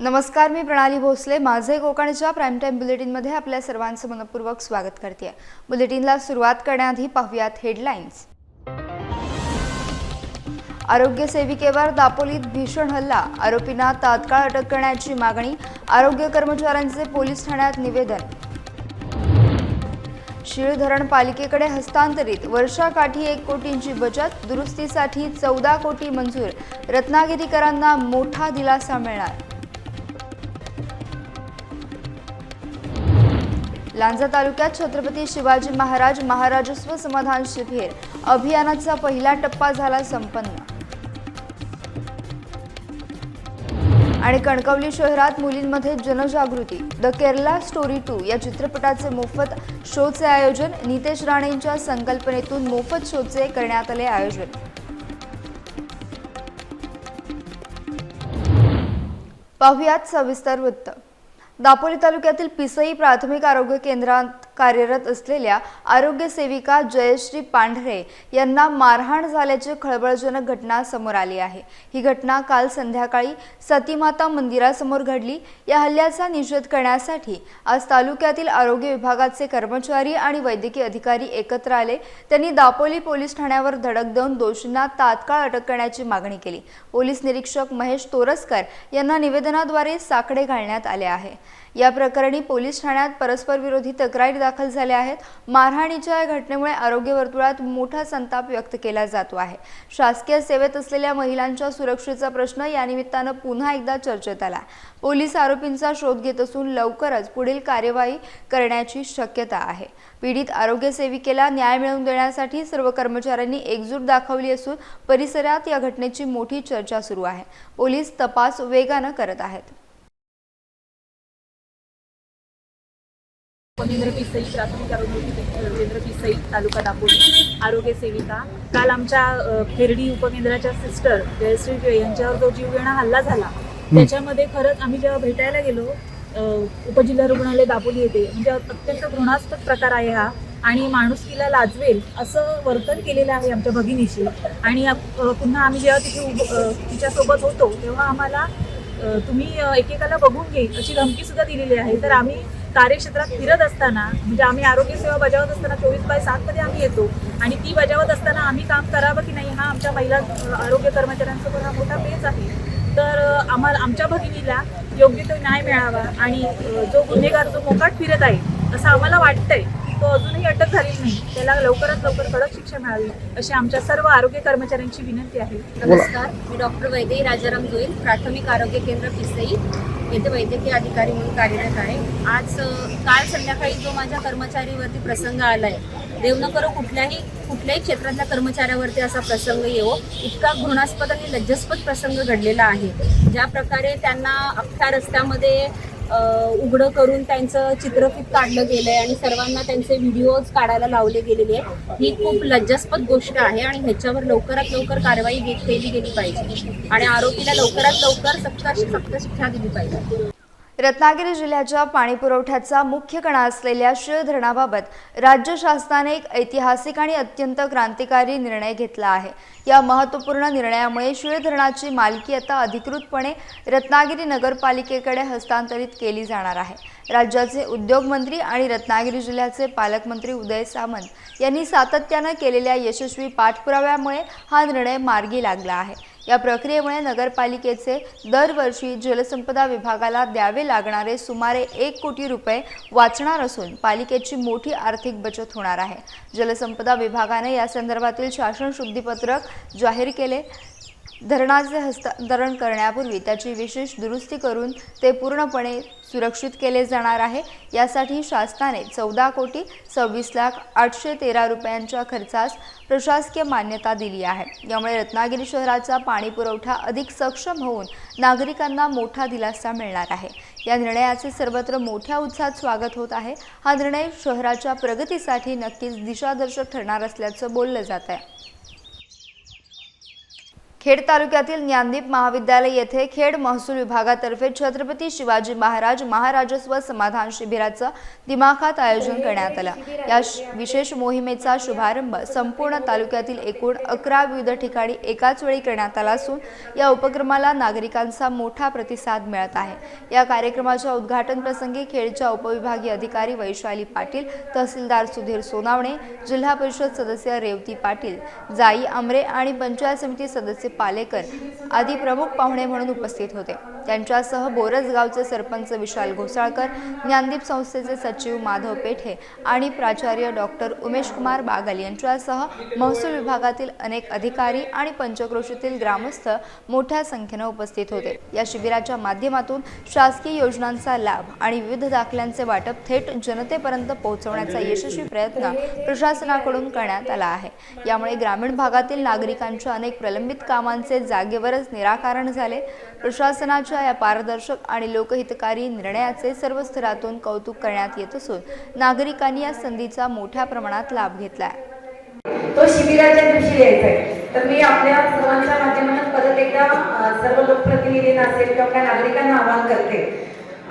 नमस्कार, मी प्रणाली भोसले. माझे कोकणच्या प्राईम टाइम बुलेटिनमध्ये आपल्या सर्वांचं मनपूर्वक स्वागत करते. बुलेटिनला सुरुवात करण्याआधी पाहूयात हेडलाईन्स. आरोग्य सेविकेवर दापोलीत भीषण हल्ला, आरोपींना तात्काळ अटक करण्याची मागणी, आरोग्य कर्मचाऱ्यांचे पोलीस ठाण्यात निवेदन. शीळ धरण पालिकेकडे हस्तांतरित, वर्षाकाठी 1 कोटींची बचत, दुरुस्तीसाठी 14 कोटी मंजूर, रत्नागिरीकरांना मोठा दिलासा मिळणार. लांजा तालुक्यात छत्रपती शिवाजी महाराज महाराजस्व समाधान शिबिर अभियानाचा पहिला टप्पा झाला संपन्न. आणि कणकवली शहरात मुलींमध्ये जनजागृती, द केरला स्टोरी 2 या चित्रपटाचे मोफत शोचे आयोजन, नितेश राणेंच्या संकल्पनेतून मोफत शोचे करण्यात आले आयोजन. पाहुयात सविस्तर वृत्त. दापोली तालुक्यातील पिसई प्राथमिक आरोग्य केंद्रात कार्यरत असलेल्या आरोग्य सेविका जयश्री पांढरे यांना मारहाण झाल्याची खळबळजनक घटना समोर आली आहे. ही घटना काल संध्याकाळी सतीमाता मंदिरासमोर घडली. या हल्ल्याचा निषेध करण्यासाठी आज तालुक्यातील आरोग्य विभागाचे कर्मचारी आणि वैद्यकीय अधिकारी एकत्र आले. त्यांनी दापोली पोलीस ठाण्यावर धडक देऊन दोषींना तात्काळ अटक करण्याची मागणी केली. पोलीस निरीक्षक महेश तोरसकर यांना निवेदनाद्वारे साकडे घालण्यात आले आहे. या प्रकरणी पोलीस ठाण्यात परस्पर विरोधी तक्रारी दाखल झाल्या आहेत. मारहाणीच्या या घटनेमुळे आरोग्य वर्तुळात मोठा संताप व्यक्त केला जातो आहे. शासकीय सेवेत असलेल्या महिलांच्या सुरक्षेचा प्रश्न या निमित्तानं पुन्हा एकदा चर्चेत आला. पोलीस आरोपींचा शोध घेत असून लवकरच पुढील कार्यवाही करण्याची शक्यता आहे. पीडित आरोग्य सेविकेला न्याय मिळवून देण्यासाठी सर्व कर्मचाऱ्यांनी एकजूट दाखवली असून परिसरात या घटनेची मोठी चर्चा सुरू आहे. पोलीस तपास वेगानं करत आहेत. उपकेंद्र पिसई प्राथमिक आरोग्य केंद्र पिसई तालुका दापोली आरोग्य सेविका काल आमच्या खेरडी उपकेंद्राच्या सिस्टर जयश्री यांच्यावर जो जीवघेणा हल्ला झाला त्याच्यामध्ये खरंच आम्ही जेव्हा भेटायला गेलो उपजिल्हा रुग्णालय दापोली येथे म्हणजे अत्यंत घृणास्पद प्रकार आहे हा आणि माणुसकीला लाजवेल असं वर्तन केलेलं आहे आमच्या भगिनीशी. आणि पुन्हा आम्ही जेव्हा तिथे तिच्यासोबत होतो तेव्हा आम्हाला तुम्ही एकेकाला बघून घेईल अशी धमकी सुद्धा दिलेली आहे. तर आम्ही कार्यक्षेत्रात फिरत असताना म्हणजे आम्ही आरोग्य सेवा बजावत असताना 24/7 मध्ये आम्ही येतो आणि ती बजावत असताना आम्ही काम करावं की नाही हा आमच्या महिला आरोग्य कर्मचाऱ्यांसमोर हा मोठा पेच आहे. तर आमच्या भगिनीला योग्य तो न्याय मिळावा आणि जो गुन्हेगार जो मोकाट फिरत आहे असं आम्हाला वाटतंय तो अजूनही अटक झालेली नाही, त्याला लवकरात लवकर कडक शिक्षा मिळावी अशी आमच्या सर्व आरोग्य कर्मचाऱ्यांची विनंती आहे. नमस्कार, मी डॉक्टर वैदेही राजाराम जोईल, प्राथमिक आरोग्य केंद्र पिसई येथे वैद्यकीय अधिकारी म्हणून कार्यरत आहे. आज काल संध्याकाळी जो माझ्या कर्मचारीवरती प्रसंग आला आहे, देव न करो कुठल्याही क्षेत्रातल्या कर्मचाऱ्यावरती असा प्रसंग येवो, इतका घृणास्पद आणि लज्जास्पद प्रसंग घडलेला आहे. ज्या प्रकारे त्यांना अख्ख्या रस्त्यामध्ये उघडं करून त्यांचं चित्रफित काढलं गेलंय आणि सर्वांना त्यांचे व्हिडिओज काढायला लावले गेलेले आहे, ही खूप लज्जास्पद गोष्ट आहे आणि ह्याच्यावर लवकरात लवकर कारवाई केली गेली पाहिजे आणि आरोपीला लवकरात लवकर सक्त शिक्षा दिली पाहिजे. रत्नागिरी जिल्ह्याच्या पाणीपुरवठ्याचा मुख्य कणा असलेल्या शीळ धरणाबाबत राज्य शासनाने एक ऐतिहासिक आणि अत्यंत क्रांतिकारी निर्णय घेतला आहे. या महत्त्वपूर्ण निर्णयामुळे शीळ धरणाची मालकी आता अधिकृतपणे रत्नागिरी नगरपालिकेकडे हस्तांतरित केली जाणार आहे. राज्याचे उद्योग मंत्री आणि रत्नागिरी जिल्ह्याचे पालकमंत्री उदय सामंत यांनी सातत्यानं केलेल्या यशस्वी पाठपुराव्यामुळे हा निर्णय मार्गी लागला आहे. या प्रक्रियेमुळे नगरपालिकेचे दरवर्षी जलसंपदा विभागाला द्यावे लागणारे सुमारे 1 कोटी रुपये वाचणार असून पालिकेची मोठी आर्थिक बचत होणार आहे. जलसंपदा विभागाने या संदर्भातील शासन शुद्धीपत्रक जाहीर केले. धरणाचे हस्तांतरण करण्यापूर्वी त्याची विशेष दुरुस्ती करून ते पूर्णपणे सुरक्षित केले जाणार आहे. यासाठी शासनाने 14,26,813 रुपयांच्या खर्चास प्रशासकीय मान्यता दिली आहे. यामुळे रत्नागिरी शहराचा पाणी पुरवठा अधिक सक्षम होऊन नागरिकांना मोठा दिलासा मिळणार आहे. या निर्णयाचे सर्वत्र मोठ्या उत्साहात स्वागत होत आहे. हा निर्णय शहराच्या प्रगतीसाठी नक्कीच दिशादर्शक ठरणार असल्याचं बोललं जात आहे. खेड तालुक्यातील ज्ञानदीप महाविद्यालय येथे खेड महसूल विभागातर्फे छत्रपती शिवाजी महाराज महाराजस्व समाधान शिबिराचं दिमाखात आयोजन करण्यात आलं। या विशेष मोहिमेचा शुभारंभ संपूर्ण तालुक्यातील एकूण 11 विविध ठिकाणी एकाच वेळी करण्यात आला असून या उपक्रमाला नागरिकांचा मोठा प्रतिसाद मिळत आहे। या कार्यक्रमाच्या उद्घाटन प्रसंगी खेडच्या उपविभागीय अधिकारी वैशाली पाटील, तहसीलदार सुधीर सोनावणे, जिल्हा परिषद सदस्य रेवती पाटील, जाई आमरे आणि पंचायत समिती सदस्य पालेकर आदी प्रमुख पाहुणे म्हणून उपस्थित होते। त्यांच्यासह बोरज गावचे सरपंच विशाल घोसाळकर, ज्ञानदीप संस्थेचे सचिव माधव पेठे आणि प्राचार्य डॉक्टर उमेश कुमार बागल यांच्यासह महसूल विभागातील अनेक अधिकारी आणि पंचक्रोशीतील ग्रामस्थ मोठ्या संख्येने उपस्थित होते। या शिबिराच्या माध्यमातून शासकीय योजनांचा लाभ आणि विविध दाखल्यांचे वाटप थेट जनतेपर्यंत पोहोचवण्याचा यशस्वी प्रयत्न प्रशासनाकडून करण्यात आला आहे। यामुळे ग्रामीण भागातील नागरिकांच्या अनेक प्रलंबित कामांचे जागेवरच निराकरण झाले। प्रशासनाच्या या पारदर्शक आणि लोकहितकारी निर्णयाचे सर्व स्तरातून कौतुक करण्यात येत असून नागरिकांनी या संधीचा मोठ्या प्रमाणात लाभ घेतला आहे। तो शिबिराच्या दिवशी यायचा आहे। तर मी आपल्या सर्वांच्या माध्यमातून परत एकदा सर्व लोकप्रतिनिधींना असेल किंवा आपल्या नागरिकांना आवाहन करते,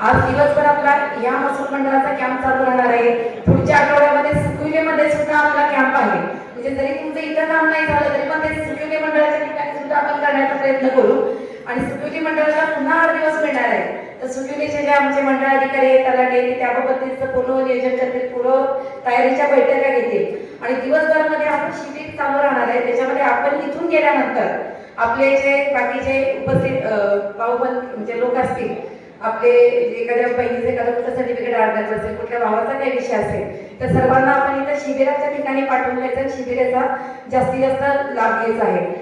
आज दिवसभर आपला या महसूल मंडळाचा कॅम्प चालू राहणार आहे। पुढच्या आठवड्यामध्ये सुकुईमध्ये सुद्धा आपला कॅम्प आहे। म्हणजे जरी तुमचं इथं काम नाही झालं तरी पण ते सुकुई मंडळाच्या ठिकाणी सुद्धा आपण करण्याचा प्रयत्न करू आणि सुकुई मंडळाला पुन्हा 8 दिवस मिळणार आहे। तर सुकुईचे जे आमचे मंडळ अधिकारी आहेत तलाठी त्याबाबतीचं पूर्ण नियोजन करतील, पूर्व तयारीच्या बैठका घेतील आणि दिवसभरामध्ये आपण शिबिर चालू राहणार आहे। त्याच्यामध्ये आपण इथून गेल्यानंतर आपले जे बाकीचे उपस्थित भाऊबंद म्हणजे लोक असतील, आपले एखाद्या बहिणीचे एखादं कुठं सर्टिफिकेट अर्जाचं असेल, कुठल्या भावाचा काही विषय असेल तर सर्वांना आपण इथं शिबिराच्या ठिकाणी पाठवून द्यायचं, शिबिराचा जास्तीत जास्त लाभ घ्यायचा आहे।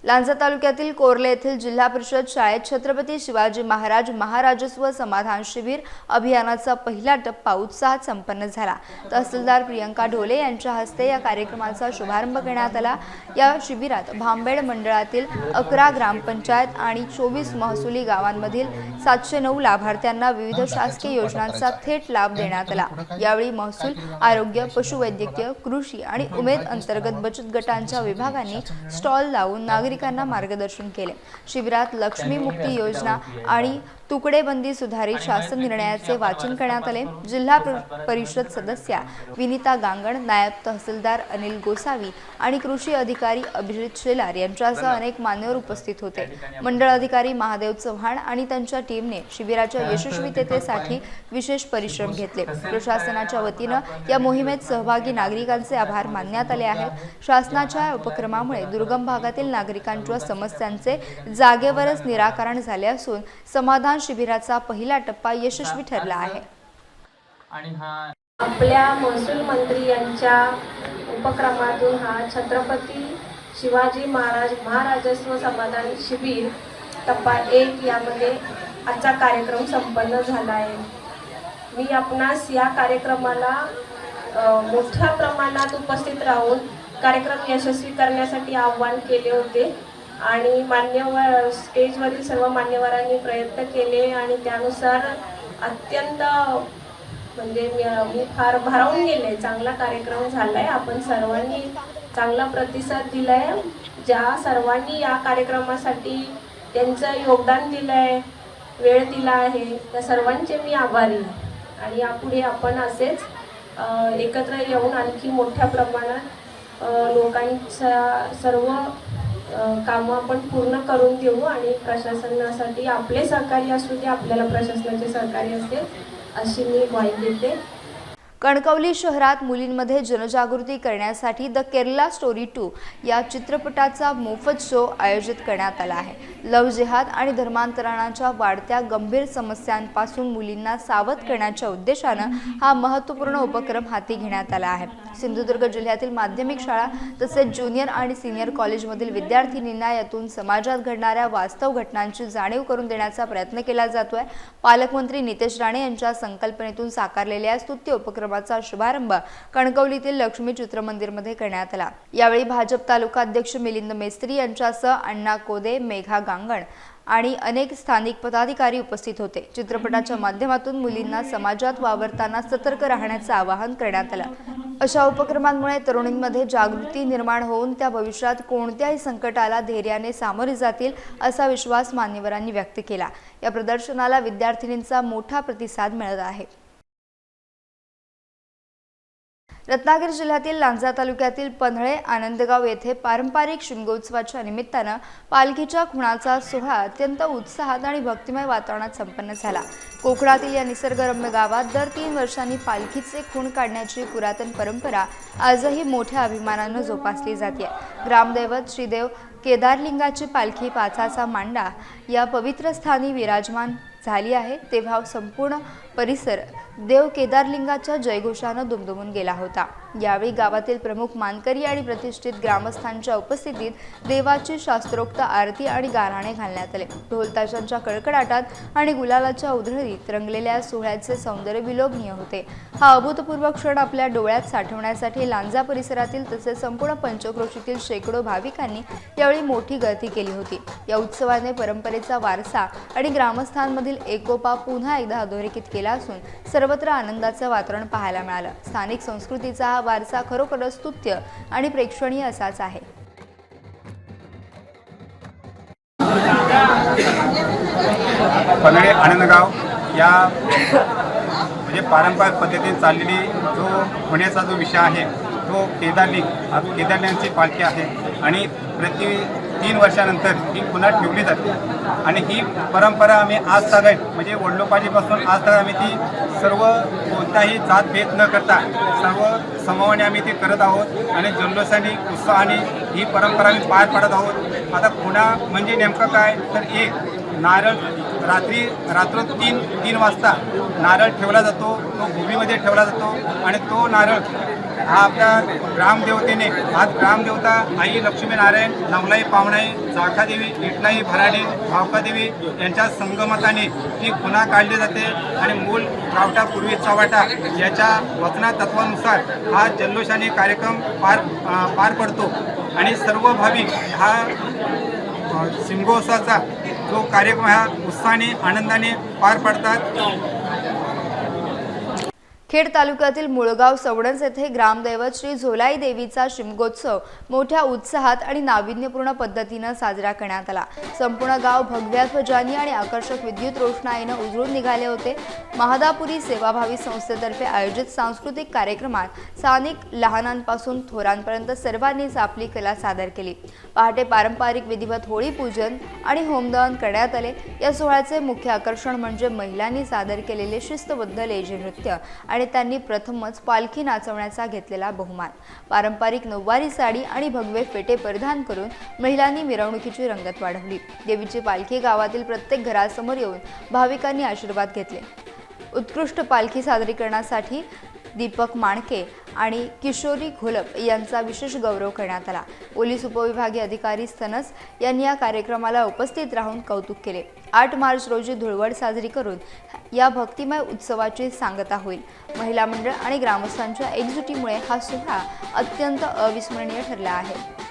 लांजा तालुक्यातील कोर्ले येथील जिल्हा परिषद शाळेत छत्रपती शिवाजी महाराज महाराजस्व समाधान शिबिर अभियानाचा पहिला टप्पा उत्साहात संपन्न झाला। तहसीलदार प्रियंका ढोले यांच्या हस्ते या कार्यक्रमाचा शुभारंभ करण्यात आला। या शिबिरात भांबेड मंडळातील 11 ग्रामपंचायत आणि 24 महसुली गावांमधील 709 लाभार्थ्यांना विविध शासकीय योजनांचा थेट लाभ देण्यात आला। यावेळी महसूल, आरोग्य, पशुवैद्यकीय, कृषी आणि उमेद अंतर्गत बचत गटांच्या विभागांनी स्टॉल लावून नागरिकांना मार्गदर्शन केले। शिबिरात लक्ष्मी मुक्ती योजना आणि तुकडेबंदी सुधारित शासन निर्णयाचे वाचन करण्यात आले। जिल्हा परिषद सदस्या विनीता गांगण, नायब तहसीलदार अनिल गोसावी आणि कृषी अधिकारी अभिजित शेलार यांच्यासह अनेक मान्यवर उपस्थित होते। मंडळ अधिकारी महादेव चव्हाण आणि त्यांच्या टीमने शिबिराच्या यशस्वीतेसाठी विशेष परिश्रम घेतले। प्रशासनाच्या वतीने या मोहिमेत सहभागी नागरिकांचे आभार मानण्यात आले आहेत। शासनाच्या उपक्रमामुळे दुर्गम भागातील नागरिकांच्या समस्यांचे जागेवरच निराकरण झाले असून समाधान शिबिराचा पहिला टप्पा यशस्वी ठरला आहे। आपल्या महसूल मंत्री यांच्या उपक्रमातून हा छत्रपती शिवाजी महाराज महाराजस्व समाधान शिबिर टप्पा 1 यामध्ये आजचा कार्यक्रम संपन्न झाला आहे। मी आपणास या कार्यक्रमाला मोठ्या प्रमाणात उपस्थित राहून कार्यक्रम यशस्वी करण्यासाठी आवाहन केले होते आणि मान्यवर स्टेजवरील सर्व मान्यवरांनी प्रयत्न केले आणि त्यानुसार अत्यंत म्हणजे मी फार भारावून गेले। चांगला कार्यक्रम झालाय, आपण सर्वांनी चांगला प्रतिसाद दिलाय। ज्या सर्वांनी या कार्यक्रमासाठी त्यांचं योगदान दिलंय, वेळ दिला आहे, त्या सर्वांचे मी आभारी आणि यापुढे आपण असेच एकत्र येऊन आणखी मोठ्या प्रमाणात लोकांच्या सर्व कामं आपण पूर्ण करून देऊ आणि प्रशासनासाठी आपले सहकार्य असू दे, आपल्याला प्रशासनाचे सहकार्य असेल अशी मी ग्वाही देते। कणकवली शहरात मुलींमध्ये जनजागृती करण्यासाठी द केरला स्टोरी 2 या चित्रपटाचा मोफत शो आयोजित करण्यात आला आहे। लव्ह जिहाद आणि धर्मांतरणाच्या वाढत्या गंभीर समस्यांपासून मुलींना सावध करण्याच्या उद्देशाने हा महत्त्वपूर्ण उपक्रम हाती घेण्यात आला आहे। सिंधुदुर्ग जिल्ह्यातील माध्यमिक शाळा तसेच ज्युनियर आणि सीनियर कॉलेजमधील विद्यार्थिनींना यातून समाजात घडणाऱ्या वास्तव घटनांची जाणीव करून देण्याचा प्रयत्न केला जातोय। पालकमंत्री नितेश राणे यांच्या संकल्पनेतून साकारलेल्या स्तुत्य उपक्रमाचा शुभारंभ कणकवलीतील लक्ष्मी चित्रमंदिरमध्ये करण्यात आला। यावेळी भाजप तालुका अध्यक्ष मिलिंद मेस्त्री यांच्यासह अण्णा कोदे, मेघा गांगण आणि अनेक स्थानिक पदाधिकारी उपस्थित होते। चित्रपटाच्या माध्यमातून मुलींना समाजात वावरताना सतर्क राहण्याचे आवाहन करण्यात आले। अशा उपक्रमांमुळे तरुणींमध्ये जागृती निर्माण होऊन त्या भविष्यात कोणत्याही संकटाला धैर्याने सामोरे जातील असा विश्वास मान्यवरांनी व्यक्त केला। या प्रदर्शनाला विद्यार्थिनींचा मोठा प्रतिसाद मिळत आहे। रत्नागिरी जिल्ह्यातील लांजा तालुक्यातील पन्हळे आनंदगाव येथे पारंपरिक शिमगोत्सवाच्या निमित्तानं पालखीच्या खुणाचा सोहळा अत्यंत उत्साहात आणि भक्तिमय वातावरणात संपन्न झाला। कोकणातील या निसर्गरम्य गावात दर 3 वर्षांनी पालखीचे खूण काढण्याची पुरातन परंपरा आजही मोठ्या अभिमानानं जोपासली जाते। ग्रामदैवत श्रीदेव केदारलिंगाची पालखी पाचाचा मांडा या पवित्र स्थानी विराजमान झाली आहे, तेव्हा संपूर्ण परिसर देव केदारलिंगाच्या जयघोषानं दुमदुमून गेला होता। यावेळी गावातील प्रमुख मानकरी आणि प्रतिष्ठित ग्रामस्थांच्या उपस्थितीत देवाची शास्त्रोक्त आरती आणि गाराणे घालण्यात आले। ढोलताशांच्या कडकडाटात आणि गुलालाच्या उधळीत रंगलेल्या सोहळ्याचे सौंदर्य विलोभनीय होते। हा अभूतपूर्व क्षण आपल्या डोळ्यात साठवण्यासाठी लांजा परिसरातील तसेच संपूर्ण पंचक्रोशीतील शेकडो भाविकांनी यावेळी मोठी गर्दी केली होती। या उत्सवाने परंपरेचा वारसा आणि ग्रामस्थांमधील एकोपा पुन्हा एकदा अधोरेखित केला असून सर्वत्र आनंदाचं वातावरण पाहायला मिळालं। स्थानिक संस्कृतीचा हा वारसा खरोखरच स्तुत्य आणि प्रेक्षणीय असाच आहे। पन्हळे आनंदगाव या म्हणजे पारंपरिक पद्धतीने चाललेली जो होण्याचा जो विषय आहे तो केदारलिंगाची पालखी आहे आणि प्रति 3 वर्षानंतर ही पुन्हा ठेवली जाते आणि ही परंपरा आम्ही आज तागत म्हणजे वडिलोपार्जीपासून आज तक आम्ही ती सर्व कोणताही जातभेद न करता सर्व समूहाने आम्ही ती करत आहोत आणि जल्लोषाने उत्साहाने ही परंपरा आम्ही पार पाडत आहोत। आता खुणा म्हणजे नेमकं काय तर एक नारळ रात्र 3 वाजता नारळ ठेवला जातो, तो भूमीमध्ये ठेवला जातो आणि तो नारळ हा आपल्या ग्रामदेवतेने आज ग्रामदेवता आई लक्ष्मीनारायण नवलाई पावणाई जाखादेवी इटलाई भराडी भावकादेवी यांच्या संगमताने ही खुणा काढली जाते आणि मूल गावठा पूर्वी चव्हाटा याच्या वचना तत्वानुसार हा जल्लोषाने कार्यक्रम पार पडतो आणि सर्व भाविक हा शिमगोत्सवाचा जो कार्यक्रम हा उत्साहाने आनंदाने पार पडतात। खेड तालुक्यातील मुळगाव सवणज येथे ग्रामदैवत श्री झोलाई देवीचा शिमगोत्सव मोठ्या उत्साहात आणि नाविन्यपूर्ण पद्धतीने साजरा करण्यात आला। संपूर्ण गाव भगव्या ध्वजांनी आणि आकर्षक विद्युत रोषणाईने उजळून निघाले होते। महादापुरी सेवाभावी संस्थेतर्फे आयोजित सांस्कृतिक कार्यक्रमात स्थानिक लहानांपासून थोरांपर्यंत सर्वांनीच आपली कला सादर केली। पहाटे पारंपरिक विधिवत होळी पूजन आणि होमदहन करण्यात आले। या सोहळ्याचे मुख्य आकर्षण म्हणजे महिलांनी सादर केलेले शिस्तबद्ध लेझी नृत्य आणि त्यांनी प्रथमच पालखी नाचवण्याचा घेतलेला बहुमान। पारंपरिक नऊवारी साडी आणि भगवे फेटे परिधान करून महिलांनी मिरवणुकीची रंगत वाढवली। देवीची पालखी गावातील प्रत्येक घरासमोर येऊन भाविकांनी आशीर्वाद घेतले। उत्कृष्ट पालखी सादरीकरणासाठी दीपक माणके आणि किशोरी घोलप यांचा विशेष गौरव करण्यात आला। पोलीस उपविभागीय अधिकारी स्तनस यांनी या कार्यक्रमाला उपस्थित राहून कौतुक केले। 8 मार्च रोजी धुळवड साजरी करून या भक्तिमय उत्सवाची सांगता होईल। महिला मंडळ आणि ग्रामस्थांच्या एकजुटीमुळे हा सोहळा अत्यंत अविस्मरणीय ठरला आहे।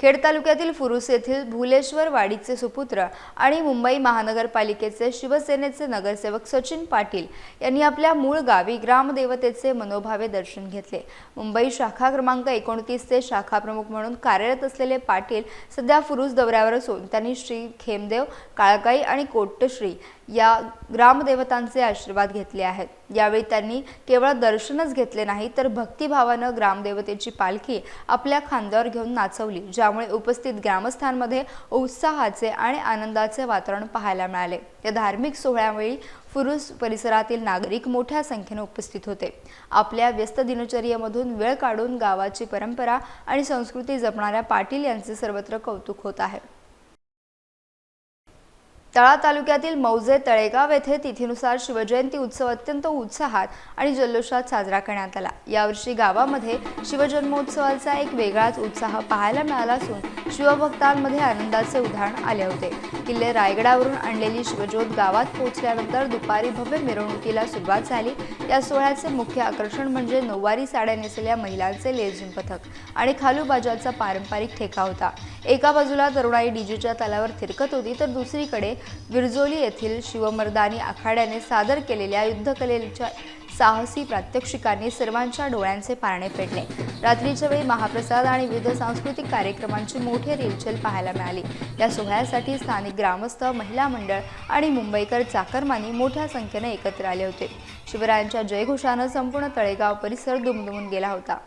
खेड तालुक्यातील फुरुस येथील भुलेश्वर वाडीचे सुपुत्र आणि मुंबई महानगरपालिकेचे शिवसेनेचे नगरसेवक सचिन पाटील यांनी आपल्या मूळ गावी ग्रामदेवतेचे मनोभावे दर्शन घेतले। मुंबई शाखा क्रमांक 29 चे शाखा प्रमुख म्हणून कार्यरत असलेले पाटील सध्या फुरुस दौऱ्यावर असून त्यांनी श्री खेमदेव काळकाई आणि कोट्टश्री या ग्रामदेवतांचे आशीर्वाद घेतले आहेत। यावेळी त्यांनी केवळ दर्शनच घेतले नाही तर भक्तिभावाने ग्रामदेवतेची पालखी आपल्या खांद्यावर घेऊन नाचवली, ज्यामुळे उपस्थित ग्रामस्थांमध्ये उत्साहाचे आणि आनंदाचे वातावरण पाहायला मिळाले। या धार्मिक सोहळ्यावेळी फुरुस परिसरातील नागरिक मोठ्या संख्येने उपस्थित होते। आपल्या व्यस्त दिनचर्येमधून वेळ काढून गावाची परंपरा आणि संस्कृती जपणाऱ्या पाटील यांचे सर्वत्र कौतुक होत आहे। तळा तालुक्यातील मौजे तळेगाव येथे तिथीनुसार शिवजयंती उत्सव अत्यंत उत्साहात आणि जल्लोषात साजरा करण्यात आला। यावर्षी गावामध्ये शिवजन्मोत्सवाचा एक वेगळाच उत्साह पाहायला मिळाला असून शिवभक्तांमध्ये आनंदाचे उधाण आले होते। किल्ले रायगडावरून आणलेली शिवज्योत गावात पोहोचल्यानंतर दुपारी भव्य मिरवणुकीला सुरुवात झाली। या सोहळ्याचे मुख्य आकर्षण म्हणजे नऊवारी साड्या नेसलेल्या महिलांचे लेझीम पथक आणि खालूबाजाचा पारंपरिक ठेका होता। एका बाजूला तरुणाई डीजेच्या तालावर थिरकत होती तर दुसरीकडे विरजोली येथील शिवमर्दानी आखाड्याने सादर केलेल्या युद्धकलेच्या साहसी प्रात्यक्षिकांनी सर्वांच्या डोळ्यांचे पारणे फेडले. रात्रीच्या वेळी महाप्रसाद आणि विविध सांस्कृतिक कार्यक्रमांची मोठी रेलचेल पाहायला मिळाली. या सोहळ्यासाठी स्थानिक ग्रामस्थ, महिला मंडळ आणि मुंबईकर चाकरमानी मोठ्या संख्येने एकत्र आले होते. शिवरायांच्या जयघोषानं संपूर्ण तळेगाव परिसर दुमदुमून गेला होता.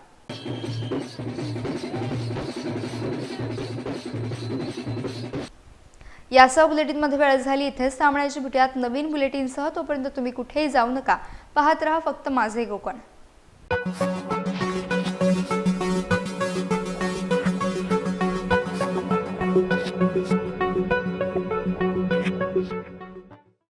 यासह बुलेटिनमध्ये वेळ झाली. इथेच थांबण्याची. भेटूयात नवीन बुलेटिनसह. तोपर्यंत तुम्ही कुठेही जाऊ नका. पाहत रहा फक्त माझे कोकण.